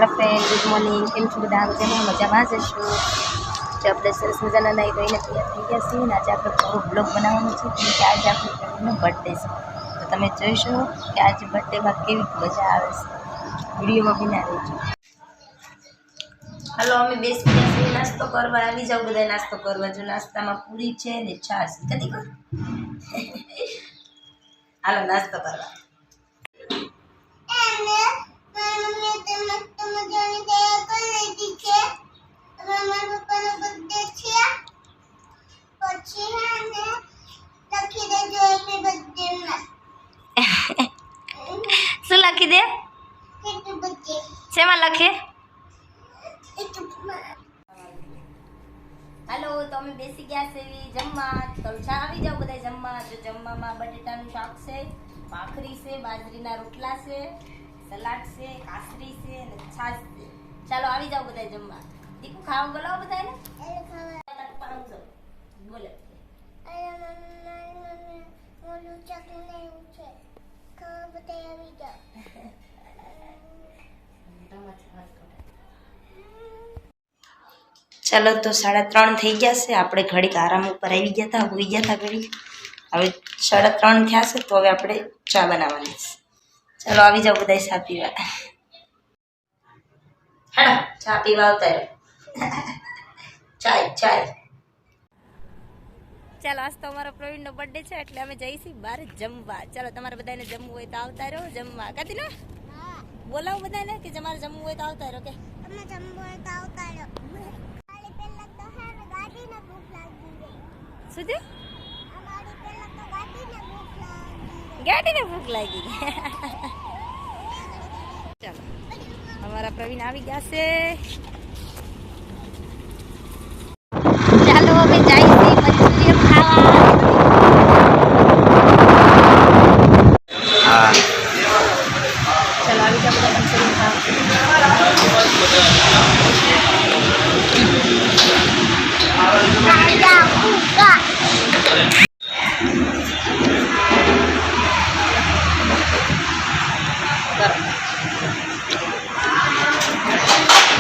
Hello friend, good morning. केम छो बधा? मजाમાં મજામાં જ હશો? જો આપણે સરસ મજાના નાઈ ધોઈને તૈયાર થઈ ગયા છીએ ને આજે આપણે પૂરો બ્લોગ બનાવવાનો છે કેમ કે આજે આપણે ફ્રેન્ડનો બર્થડે છે તો તમે જોઈશો કે આજે બર્થડેમાં કેવી મજા આવે છે। વિડીયોમાં બિના રહેજો। હાલો અમે બેસી ગયા છીએ નાસ્તો કરવા। આવી જાવ બધા નાસ્તો કરવા। જો નાસ્તામાં પૂરી છે ને છાશ કદી કર હાલો નાસ્તો કરવા। શું લખી દે? શેમાં લખે? હાલો તો અમે બેસી ગયા છે જમવા। તો આવી જાવ બધા જમવા। જો જમવામાં બટેટાનું શાક છે, ભાખરી છે, બાજરીના રોટલા છે, સલાડ છે, કાસરી છે અને છાશ છે। ચાલો આવી જાવ બધા જમવા। દીકુ ખાવા બોલાવો બધાને। બોલે ચાલો તો 3:30 થઈ ગયા છે। આપણે ઘડીક આરામ ઉપર આવી ગયા હતા, હોઈ ગયા હતા ઘડીક। હવે 3:30 થયા છે તો હવે આપણે ચા બનાવવાની છે। ચાલો આવી જાવ બધા ચા પીવા। હેડો ચા પીવા આવતા રહો। ચાય ચાય। ચાલો આજ તો અમારો પ્રવીણનો બર્થડે છે એટલે અમે જઈશું બહાર જમવા। ચાલો તમારે બધાને જમવું હોય તો આવતા રહો જમવા। કદી ને બોલાવો બધાને કે તમારે જમવું હોય તો આવતા રહો કે તમને જમવું હોય તો આવતા રહો। ખાલી પહેલા તો હે ગાડીને ભૂખ લાગી ગઈ। શું થયું? ગાડી પહેલા તો ગાડીને ભૂખ લાગી ગઈ। ચાલો અમારા પ્રવીણ આવી ગયા છે। ચાલો હવે જઈશું મંચુરિયન ખાવા। ચાલો આવી જાવ બધા મંચુરિયન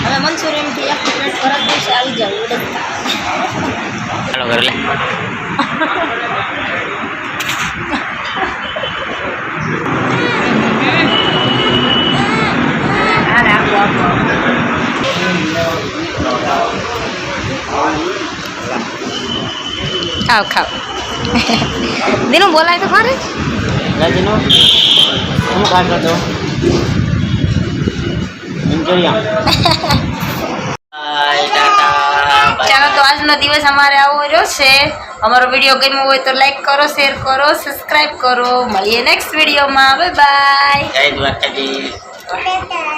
હવે મંચુરિયન થી એક પ્લેટ ભરા દઈશ। આવી જાવ ચાલો કર લે। ખાઓ ખાઓ। દિનો બોલાય તો ખરે દિનો હું કામ કરતો ચાલો તો આજનો દિવસ અમારે આવો રહ્યો છે। અમારો વિડીયો ગમ્યો હોય તો લાઈક કરો, શેર કરો, સબસ્ક્રાઇબ કરો। મળીએ નેક્સ્ટ વિડીયોમાં। Bye bye. જય દ્વારકાધીશ।